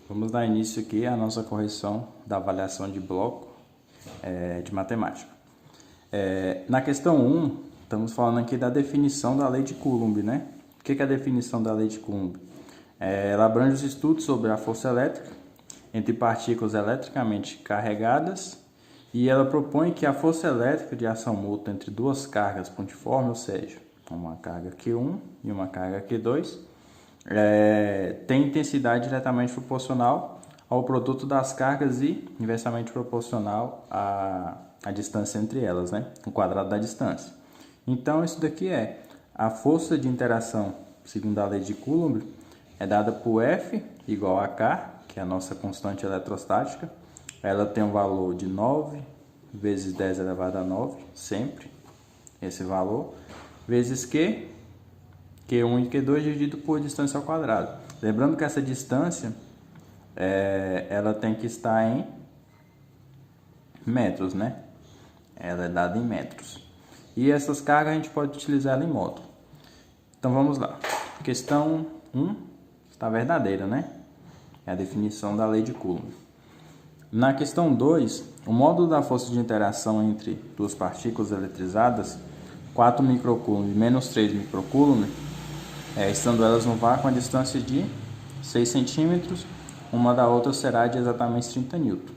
Vamos dar início aqui à nossa correção da avaliação de bloco de matemática. Na questão 1, estamos falando aqui da definição da lei de Coulomb, né? O que é a definição da lei de Coulomb? Ela abrange os estudos sobre a força elétrica entre partículas eletricamente carregadas e ela propõe que a força elétrica de ação mútua entre duas cargas pontiformes, ou seja, uma carga Q1 e uma carga Q2, tem intensidade diretamente proporcional ao produto das cargas e inversamente proporcional à distância entre elas, né? O quadrado da distância. Então, isso daqui é a força de interação, segundo a lei de Coulomb, é dada por F igual a K, que é a nossa constante eletrostática. Ela tem um valor de 9 vezes 10 elevado a 9, sempre esse valor, vezes Q1 e Q2 dividido por distância ao quadrado. Lembrando que essa distância ela tem que estar em metros, né? Ela é dada em metros. E essas cargas a gente pode utilizar ela em módulo. Então vamos lá. Questão 1 está verdadeira, né? É a definição da lei de Coulomb. Na questão 2, o módulo da força de interação entre duas partículas eletrizadas, 4 microcoulomb menos 3 microcoulomb, estando elas no vácuo a distância de 6 centímetros, uma da outra será de exatamente 30 newton.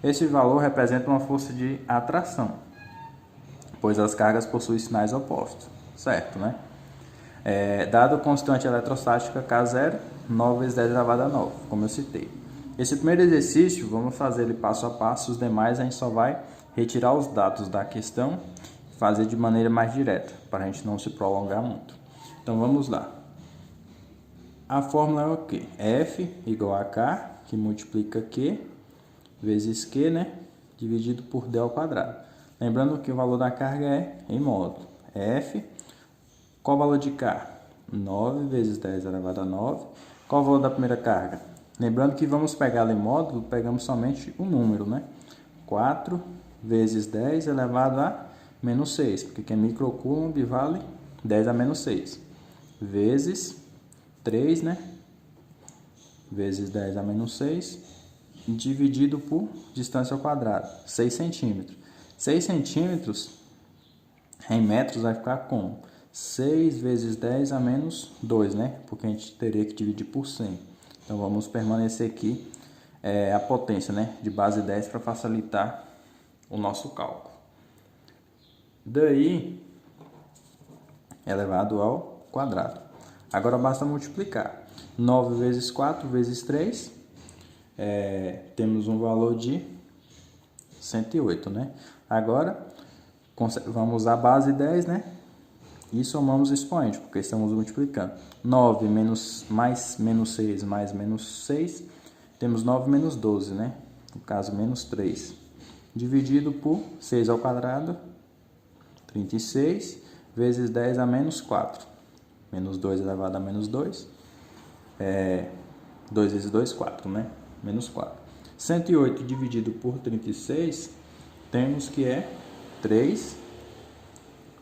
Esse valor representa uma força de atração, pois as cargas possuem sinais opostos, certo, né? Dado a constante eletrostática K0, 9 vezes 10 elevado a 9, como eu citei. Esse primeiro exercício, vamos fazer ele passo a passo, os demais a gente só vai retirar os dados da questão e fazer de maneira mais direta, para a gente não se prolongar muito. Então vamos lá. A fórmula é o quê? F igual a K, que multiplica Q, vezes Q, né? Dividido por D ao quadrado. Lembrando que o valor da carga é em módulo. F, qual o valor de K? 9 vezes 10 elevado a 9. Qual o valor da primeira carga? Lembrando que vamos pegar ela em módulo, pegamos somente o número, né? 4 vezes 10 elevado a menos 6, porque é microcoulomb vale 10 a menos 6. Vezes 3, né? Vezes 10 a menos 6, dividido por distância ao quadrado, 6 centímetros. 6 centímetros em metros vai ficar como? 6 vezes 10 a menos 2, né? Porque a gente teria que dividir por 100. Então, vamos permanecer aqui a potência, né? De base 10 para facilitar o nosso cálculo. Daí, elevado ao quadrado. Agora, basta multiplicar. 9 vezes 4 vezes 3, temos um valor de 108, né? Agora, vamos usar a base 10, né? E somamos o expoente, porque estamos multiplicando. 9 mais menos 6 mais menos 6, temos 9 menos 12, né? No caso, menos 3. Dividido por 6 ao quadrado, 36, vezes 10 a menos 4. Menos 2 elevado a menos 2. 2 vezes 2, 4, né? Menos 4. 108 dividido por 36, temos que é 3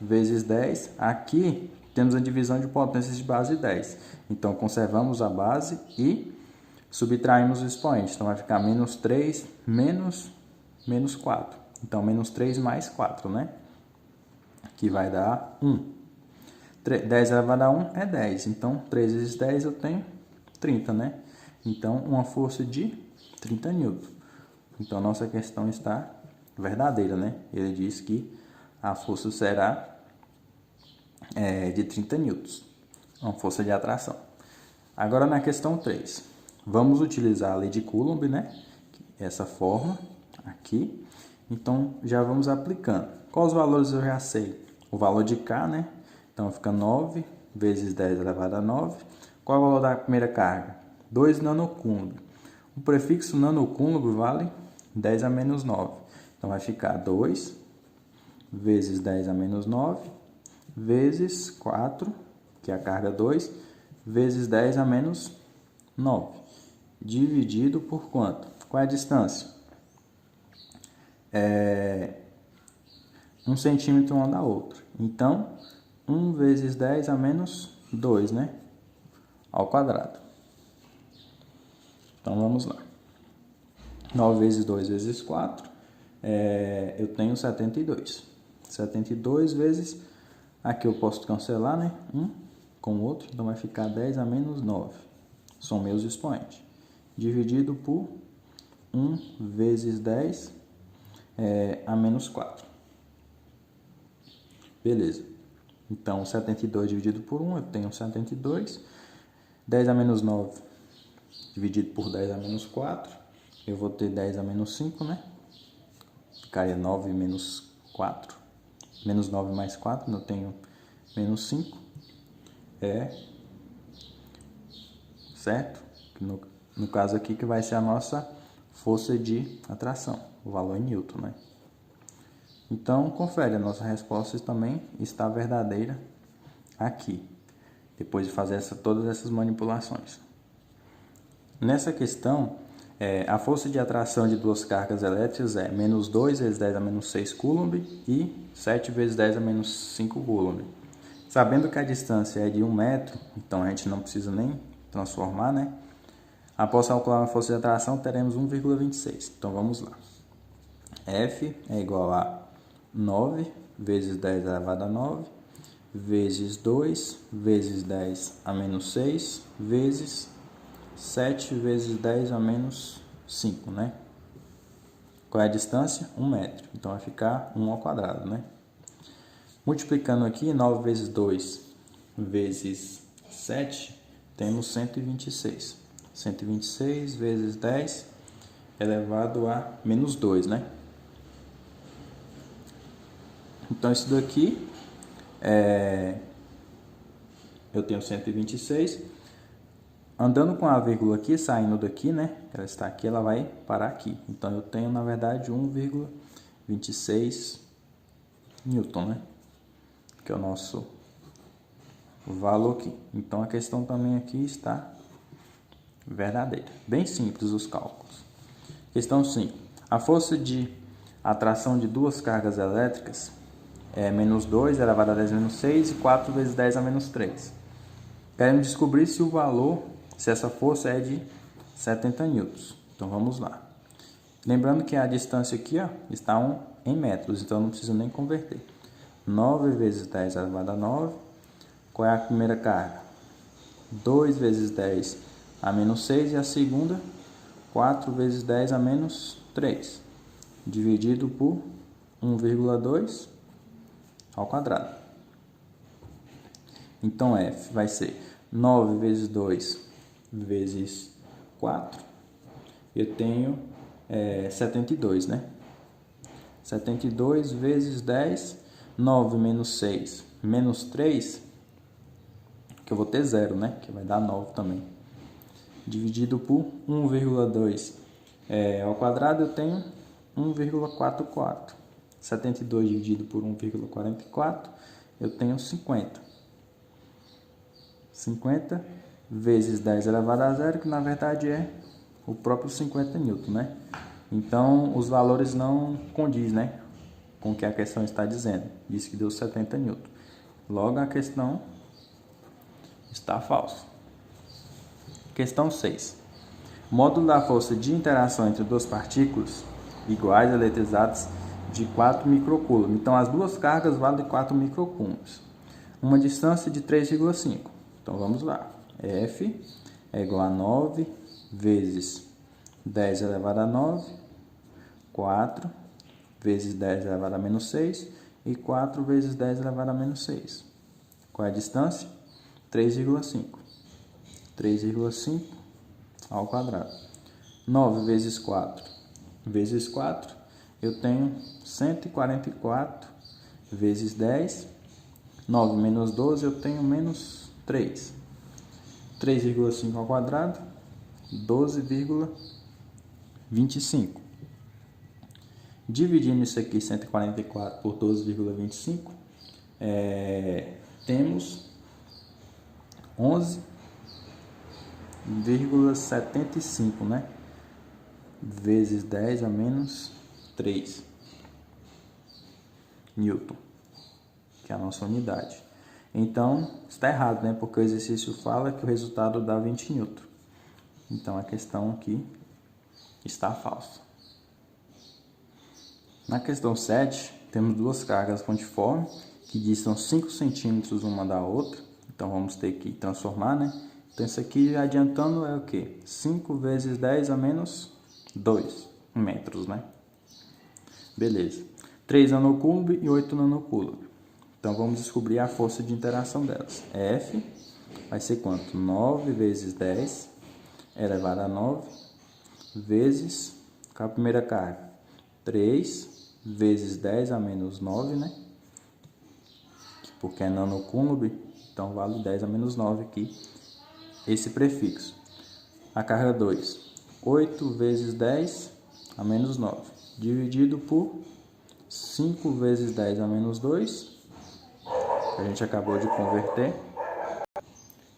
vezes 10. Aqui temos a divisão de potências de base 10. Então, conservamos a base e subtraímos o expoente. Então, vai ficar menos 3 menos 4. Então, menos 3 mais 4, né? Que vai dar 1. 10 elevado a 1 é 10. Então, 3 vezes 10 eu tenho 30, né? Então, uma força de 30 newton. Então, nossa questão está verdadeira, né? Ele diz que a força será de 30 newtons, uma força de atração. Agora na questão 3, vamos utilizar a lei de Coulomb, né? Essa fórmula aqui. Então já vamos aplicando. Quais os valores eu já sei? O valor de K, né? Então fica 9 vezes 10 elevado a 9. Qual é o valor da primeira carga? 2 nanocoulomb. O prefixo nanocoulomb vale 10 a menos 9. Então vai ficar 2 vezes 10 a menos 9, vezes 4, que é a carga 2, vezes 10 a menos 9, dividido por quanto? Qual é a distância? 1 centímetro uma da outra. Então, 1 vezes 10 a menos 2, né? Ao quadrado. Então vamos lá. 9 vezes 2 vezes 4, eu tenho 72. 72 vezes, aqui eu posso cancelar, né? Um com o outro, então vai ficar 10 a menos 9. São meus expoentes. Dividido por 1 vezes 10 a menos 4. Beleza. Então, 72 dividido por 1, eu tenho 72. 10 a menos 9 dividido por 10 a menos 4, eu vou ter 10 a menos 5, né? Ficaria 9 menos 4. Menos 9 mais 4, eu tenho menos 5. Certo? No caso aqui que vai ser a nossa força de atração, o valor em Newton, né? Então, confere, a nossa resposta também está verdadeira aqui, depois de fazer todas essas manipulações. Nessa questão, a força de atração de duas cargas elétricas é menos 2 vezes 10 a menos 6 Coulomb e 7 vezes 10 a menos 5 Coulomb. Sabendo que a distância é de 1 metro, então a gente não precisa nem transformar, né? Após calcular a força de atração, teremos 1,26. Então vamos lá. F é igual a 9 vezes 10 elevado a 9 vezes 2 vezes 10 a menos 6 vezes 7 vezes 10 a menos 5, né? Qual é a distância? 1 metro. Então vai ficar 1 ao quadrado, né? Multiplicando aqui, 9 vezes 2 vezes 7, temos 126. 126 vezes 10 elevado a menos 2, né? Então, isso daqui eu tenho 126. Andando com a vírgula aqui, saindo daqui, né? Ela está aqui, ela vai parar aqui. Então, eu tenho, na verdade, 1,26 Newton, né? Que é o nosso valor aqui. Então, a questão também aqui está verdadeira. Bem simples os cálculos. Questão 5. A força de atração de duas cargas elétricas é menos 2 elevado a 10 menos 6 e 4 vezes 10 a menos 3. Queremos descobrir se o valor, se essa força é de 70 newtons. Então vamos lá. Lembrando que a distância aqui está em metros, então não preciso nem converter. 9 vezes 10 elevado a 9. Qual é a primeira carga? 2 vezes 10 a menos 6 e a segunda 4 vezes 10 a menos 3. Dividido por 1,2 ao quadrado. Então, F vai ser 9 vezes 2 vezes 4. Eu tenho 72, né? 72 vezes 10, 9 menos 6 menos 3, que eu vou ter 0, né? Que vai dar 9 também. Dividido por 1,2 ao quadrado, eu tenho 1,44. 72 dividido por 1,44, eu tenho 50. 50 vezes 10 elevado a 0, que na verdade é o próprio 50 newton, né? Então, os valores não condizem, né, com o que a questão está dizendo. Diz que deu 70 newton. Logo, a questão está falsa. Questão 6. Módulo da força de interação entre duas partículas iguais eletrizadas de 4 microcoulomb. Então, as duas cargas valem 4 microcoulombs. Uma distância de 3,5. Então, vamos lá. F é igual a 9 vezes 10 elevado a 9, 4 vezes 10 elevado a menos 6 e 4 vezes 10 elevado a menos 6. Qual é a distância? 3,5. 3,5 ao quadrado. 9 vezes 4 vezes 4, eu tenho 144 vezes 10. 9 menos 12, eu tenho menos 3. 3,5 ao quadrado, 12,25. Dividindo isso aqui, 144 por 12,25, temos 11,75, né? Vezes 10 a menos 3 Newton, que é a nossa unidade. Então, está errado, né? Porque o exercício fala que o resultado dá 20 Newton. Então, a questão aqui está falsa. Na questão 7, temos duas cargas pontiformes que distam 5 centímetros uma da outra. Então, vamos ter que transformar, né? Então, isso aqui, adiantando, é o quê? 5 vezes 10 a menos 2 metros, né? Beleza. 3 nanocúlombo e 8 nanocúlombo. Então, vamos descobrir a força de interação delas. F vai ser quanto? 9 vezes 10 elevado a 9 vezes a primeira carga. 3 vezes 10 a menos 9, né? Porque é nanocúlombo, então vale 10 a menos 9 aqui, esse prefixo. A carga 2, 8 vezes 10 a menos 9, dividido por 5 vezes 10 a menos 2, que a gente acabou de converter.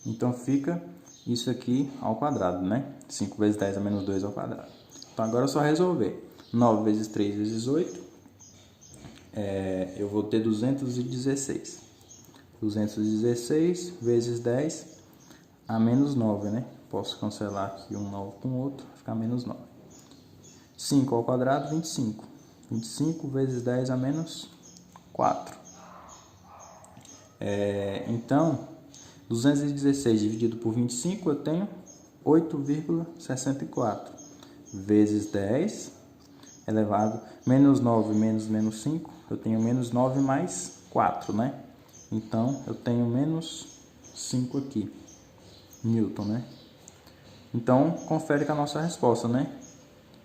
Então fica isso aqui ao quadrado, né? 5 vezes 10 a menos 2 ao quadrado. Então agora é só resolver. 9 vezes 3 vezes 8, eu vou ter 216. 216 vezes 10 a menos 9, né? Posso cancelar aqui um 9 com o outro, ficar menos 9. 5 ao quadrado, 25. 25 vezes 10 a menos 4. Então, 216 dividido por 25, eu tenho 8,64. Vezes 10 elevado menos 9 menos 5, eu tenho menos 9 mais 4, né? Então, eu tenho menos 5 aqui, Newton, né? Então, confere com a nossa resposta, né?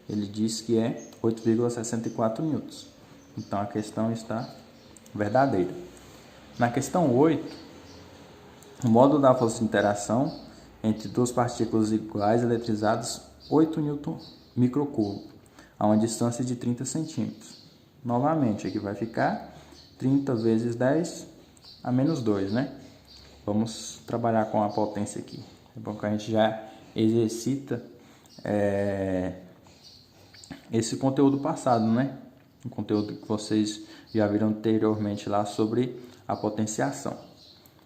Ele diz que é 8,64 newtons. Então, a questão está verdadeira. Na questão 8, o módulo da força de interação entre duas partículas iguais eletrizadas 8 newton microcoulomb a uma distância de 30 centímetros. Novamente, aqui vai ficar 30 vezes 10 a menos 2, né? Vamos trabalhar com a potência aqui. É bom que a gente já exercita esse conteúdo passado, né? O conteúdo que vocês já viram anteriormente lá sobre a potenciação.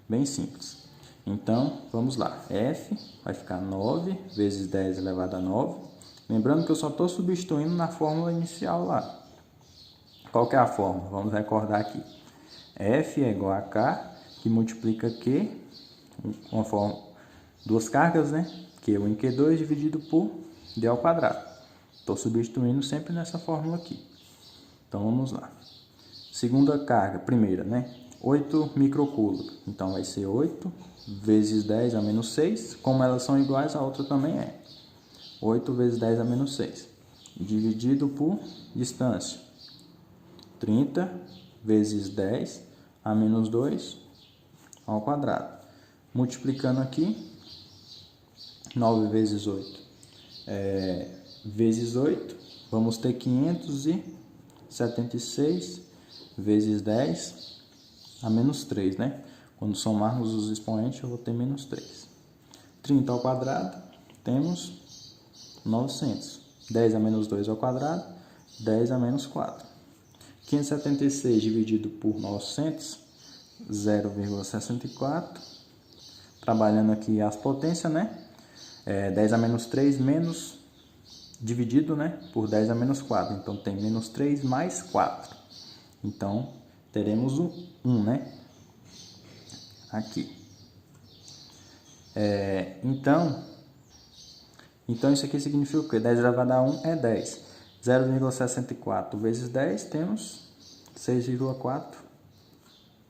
Bem simples. Então, vamos lá. F vai ficar 9 vezes 10 elevado a 9. Lembrando que eu só estou substituindo na fórmula inicial lá. Qual que é a fórmula? Vamos recordar aqui. F é igual a K, que multiplica Q, duas cargas, né? Q1 e Q2 dividido por D ao quadrado. Estou substituindo sempre nessa fórmula aqui. Então, vamos lá. Segunda carga, primeira, né? 8 microcoulomb. Então, vai ser 8 vezes 10 a menos 6. Como elas são iguais, a outra também é. 8 vezes 10 a menos 6. Dividido por distância. 30 vezes 10 a menos 2 ao quadrado. Multiplicando aqui, 9 vezes 8 vezes 8, vamos ter 576 vezes 10 a menos 3, né? Quando somarmos os expoentes, eu vou ter menos 3. 30 ao quadrado, temos 900. 10 a menos 2 ao quadrado, 10 a menos 4. 576 dividido por 900, 0,64. Trabalhando aqui as potências, né? 10 a menos 3 menos dividido, né, por 10 a menos 4. Então, tem menos 3 mais 4. Então, teremos o 1, né? Aqui. Então, isso aqui significa o quê? 10 elevado a 1 é 10. 0,64 vezes 10, temos 6,4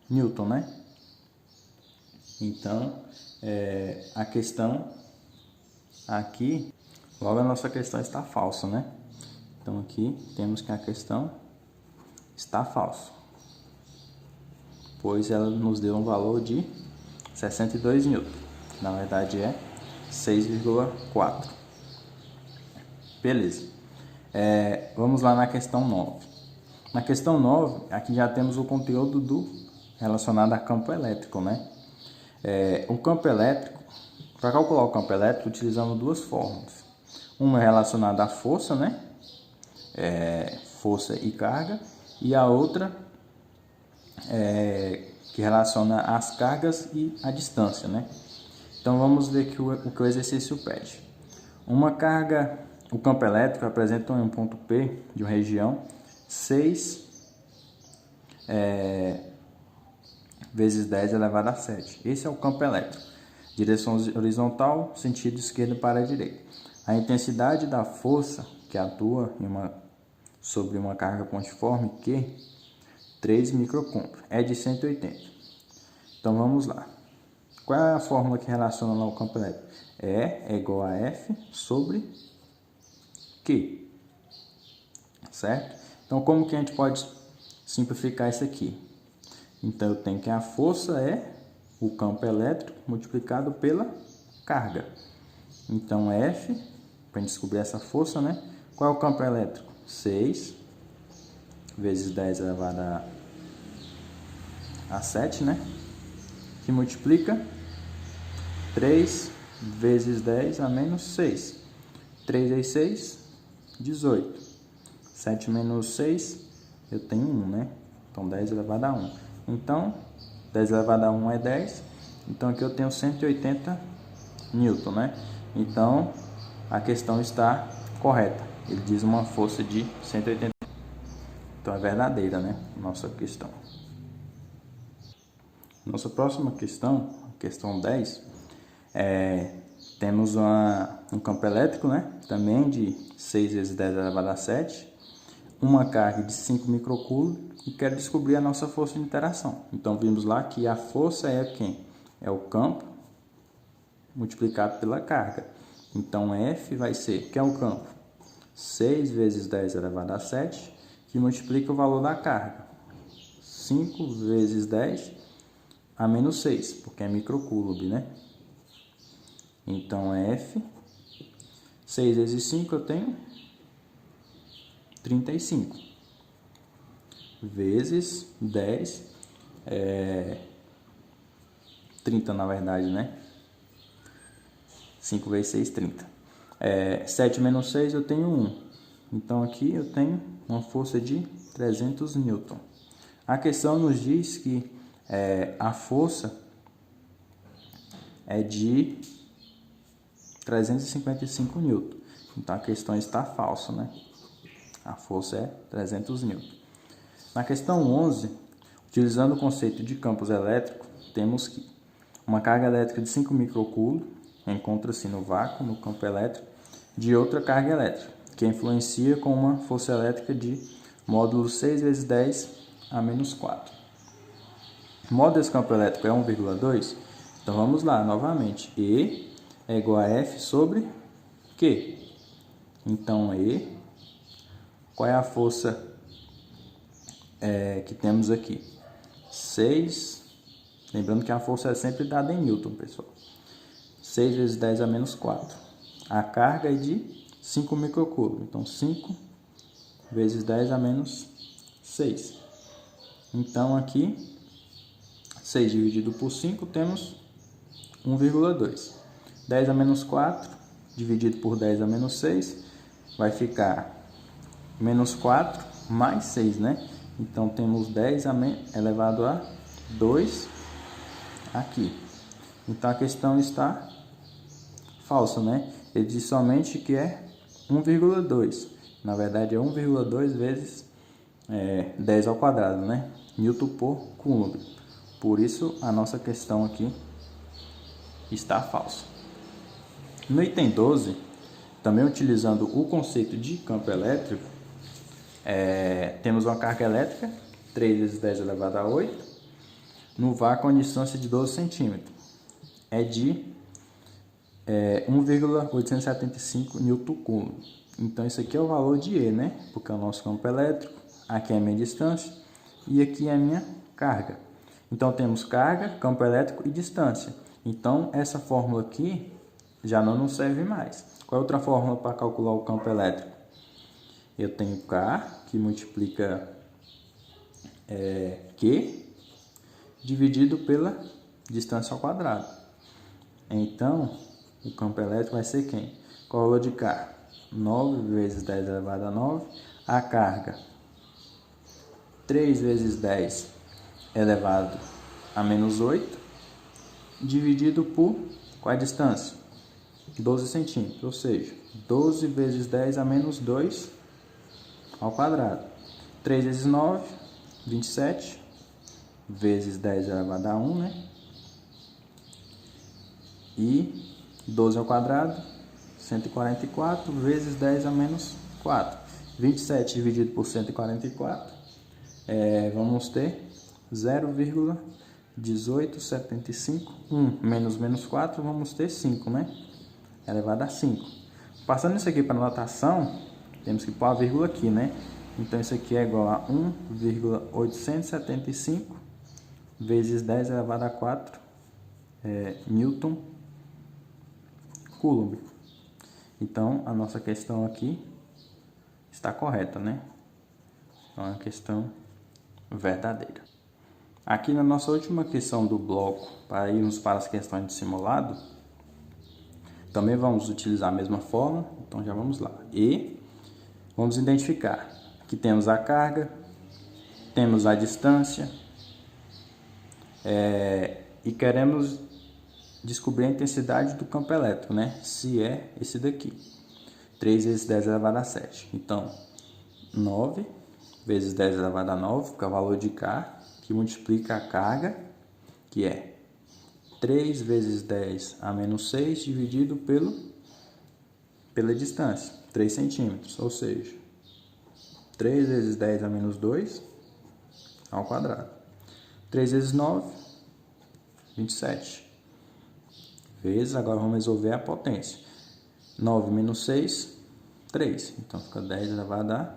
newton, né? Então, a questão aqui, logo a nossa questão está falsa, né? Então, aqui temos que a questão está falsa, pois ela nos deu um valor de 62 newton. Na verdade, é 6,4. Beleza. Vamos lá na questão 9. Na questão 9, aqui já temos o conteúdo relacionado a campo elétrico, né? O campo elétrico, para calcular o campo elétrico, utilizamos duas fórmulas. Uma é relacionada à força, né? Força e carga. E a outra que relaciona as cargas e a distância, né? Então, vamos ver o que o exercício pede. Uma carga, o campo elétrico apresenta um ponto P de uma região 6 vezes 10 elevado a 7. Esse é o campo elétrico. Direção horizontal, sentido esquerdo para a direita. A intensidade da força que atua sobre uma carga pontiforme Q, 3 microcoulombs, é de 180. Então vamos lá. Qual é a fórmula que relaciona lá o campo elétrico? E é igual a F sobre Q. Certo? Então como que a gente pode simplificar isso aqui? Então eu tenho que a força é o campo elétrico multiplicado pela carga. Então F, para a gente descobrir essa força, né? Qual é o campo elétrico? 6 vezes 10 elevado a 7, né? Que multiplica 3 vezes 10 a menos 6. 3 vezes 6, 18. 7 menos 6, eu tenho 1, né? Então 10 elevado a 1. Então, 10 elevado a 1 é 10. Então aqui eu tenho 180 newton, né? Então, a questão está correta. Ele diz uma força de 180. Então é verdadeira, né? Nossa questão. Nossa próxima questão, questão 10, temos um campo elétrico, né? Também de 6 vezes 10 elevado a 7, uma carga de 5 microcoulombs e quero descobrir a nossa força de interação. Então vimos lá que a força é quem? É o campo multiplicado pela carga. Então F vai ser, que é o campo? 6 vezes 10 elevado a 7, que multiplica o valor da carga. 5 vezes 10 a menos 6, porque é microcoulomb, né? Então F, 6 vezes 5 eu tenho 35. Vezes 10, 30 na verdade, né? 5 vezes 6, 30. 7 menos 6 eu tenho 1. Então aqui eu tenho uma força de 300 newton. A questão nos diz que a força é de 355 newton. Então a questão está falsa, né? A força é 300 newton. Na questão 11, utilizando o conceito de campos elétricos, temos que uma carga elétrica de 5 microcoulombs encontra-se no vácuo, no campo elétrico, de outra carga elétrica, que influencia com uma força elétrica de módulo 6 vezes 10 a menos 4. O módulo desse campo elétrico é 1,2. Então vamos lá, novamente. E é igual a F sobre Q. Então E, qual é a força que temos aqui? 6. Lembrando que a força é sempre dada em newton, pessoal. 6 vezes 10 a menos 4. A carga é de 5 microcoulombs. Então 5 vezes 10 a menos 6. Então aqui 6 dividido por 5 temos 1,2. 10 a menos 4 dividido por 10 a menos 6 vai ficar menos 4 mais 6, né? Então temos 10 elevado a 2 aqui. Então a questão está falsa, né? Ele diz somente que é 1,2. Na verdade é 1,2 vezes 10 ao quadrado, né? Newton por coulomb. Por isso a nossa questão aqui está falsa. No item 12, também utilizando o conceito de campo elétrico, temos uma carga elétrica, 3 vezes 10 elevado a 8, no vácuo a distância de 12 centímetros. É de 1,875 Newton. Então isso aqui é o valor de E, né? Porque é o nosso campo elétrico, aqui é a minha distância e aqui é a minha carga. Então temos carga, campo elétrico e distância. Então essa fórmula aqui já não nos serve mais. Qual é a outra fórmula para calcular o campo elétrico? Eu tenho K, que multiplica Q, dividido pela distância ao quadrado. Então, o campo elétrico vai ser quem? Qual é o valor de K? 9 vezes 10 elevado a 9. A carga, 3 vezes 10 elevado a menos 8, dividido por qual é a distância? 12 centímetros, ou seja, 12 vezes 10 a menos 2 ao quadrado. 3 vezes 9, 27, vezes 10 elevado a 1, né? E 12 ao quadrado, 144, vezes 10 a menos 4. 27 dividido por 144, vamos ter 0,1875. 1 menos 4, vamos ter 5, né? Elevado a 5. Passando isso aqui para notação, temos que pôr a vírgula aqui, né? Então, isso aqui é igual a 1,875 vezes 10 elevado a 4 Newton Coulomb. Então, a nossa questão aqui está correta, né? Então, é uma questão verdadeira. Aqui na nossa última questão do bloco, para irmos para as questões de simulado, também vamos utilizar a mesma fórmula. Então, já vamos lá. E vamos identificar que temos a carga, temos a distância, e queremos descobrir a intensidade do campo elétrico, né? Se é esse daqui. 3 vezes 10 elevado a 7. Então, 9 vezes 10 elevado a 9, que é o valor de K, que multiplica a carga, que é 3 vezes 10 a menos 6 dividido pela distância, 3 centímetros. Ou seja, 3 vezes 10 a menos 2 ao quadrado. 3 vezes 9, 27. Vezes, agora vamos resolver a potência. 9 menos 6, 3. Então, fica 10 elevado a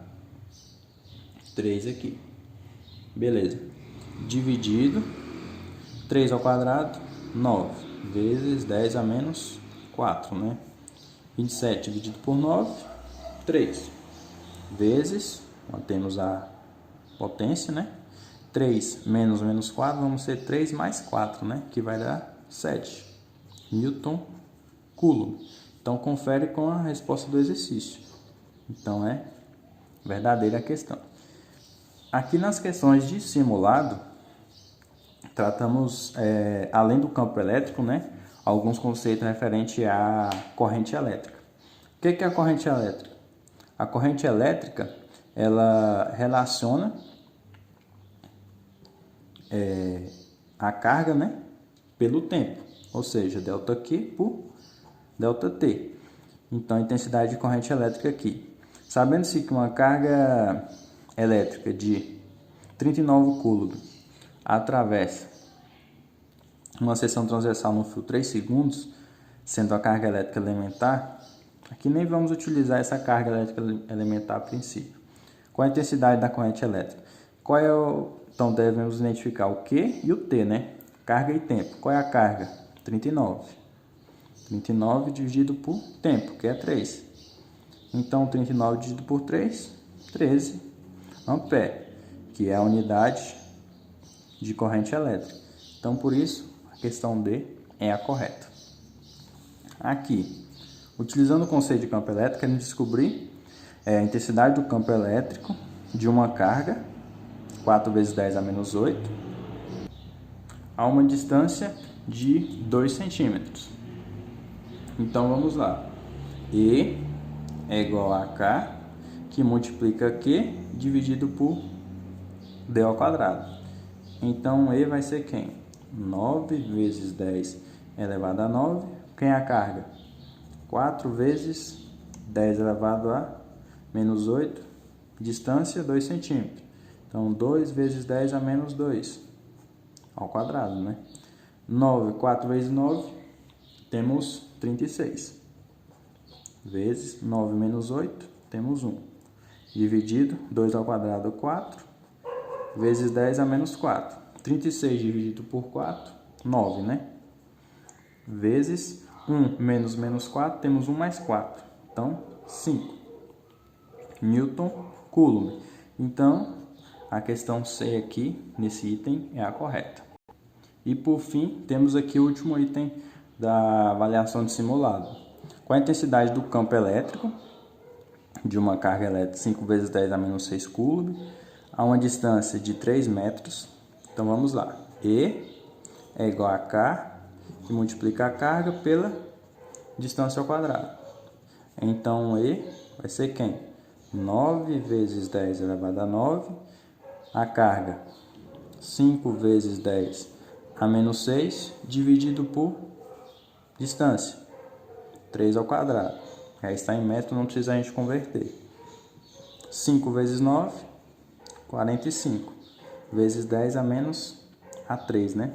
3 aqui. Beleza. Dividido, 3 ao quadrado, 9. Vezes 10 a menos 4, né? 27 dividido por 9, 3. Vezes, mantemos a potência, né? 3 menos 4, vamos ser 3 mais 4, né? Que vai dar 7. Newton Coulomb. Então, confere com a resposta do exercício. Então, é verdadeira a questão. Aqui nas questões de simulado, tratamos, além do campo elétrico, né? Alguns conceitos referentes à corrente elétrica. O que é a corrente elétrica? A corrente elétrica, ela relaciona a carga, né? Pelo tempo. Ou seja, ΔQ por ΔT. Então, a intensidade de corrente elétrica aqui. Sabendo-se que uma carga elétrica de 39 coulomb atravessa uma seção transversal no fio 3 segundos, sendo a carga elétrica elementar, aqui nem vamos utilizar essa carga elétrica elementar a princípio. Qual a intensidade da corrente elétrica? Então, devemos identificar o Q e o T, né? Carga e tempo. Qual é a carga? 39. 39 dividido por tempo, que é 3. Então, 39 dividido por 3, 13 ampere, que é a unidade de corrente elétrica. Então, por isso, a questão D é a correta. Aqui, utilizando o conceito de campo elétrico, queremos descobrir a intensidade do campo elétrico de uma carga, 4 vezes 10 a menos 8, a uma distância de 2 centímetros. Então, vamos lá. E é igual a K, que multiplica Q dividido por D ao quadrado. Então, E vai ser quem? 9 vezes 10 elevado a 9. Quem é a carga? 4 vezes 10 elevado a menos 8. Distância, 2 centímetros. Então, 2 vezes 10 a menos 2 ao quadrado, né? 9, 4 vezes 9, temos 36. Vezes 9 menos 8, temos 1. Dividido, 2 ao quadrado, 4. Vezes 10 a menos 4. 36 dividido por 4, 9, né? Vezes 1 menos 4, temos 1 mais 4. Então, 5. Newton Coulomb. Então, a questão C aqui, nesse item, é a correta. E, por fim, temos aqui o último item da avaliação de simulado. Qual a intensidade do campo elétrico de uma carga elétrica 5 vezes 10 a menos 6 coulomb a uma distância de 3 metros? Então, vamos lá. E é igual a K, que multiplica a carga pela distância ao quadrado. Então, E vai ser quem? 9 vezes 10 elevado a 9. A carga, 5 vezes 10 a menos 6, dividido por distância, 3 ao quadrado. Aí está em metro, não precisa a gente converter. 5 vezes 9, 45. Vezes 10 a menos a 3, né?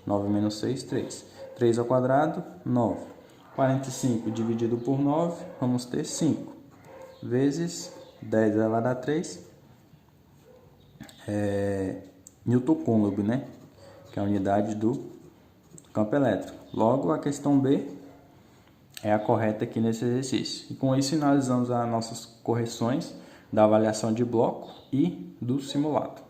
9 menos 6, 3. 3 ao quadrado, 9. 45 dividido por 9, vamos ter 5. Vezes 10 elevado a 3, Newton Coulomb, né? Que é a unidade do campo elétrico. Logo, a questão B é a correta aqui nesse exercício. E com isso finalizamos as nossas correções da avaliação de bloco e do simulado.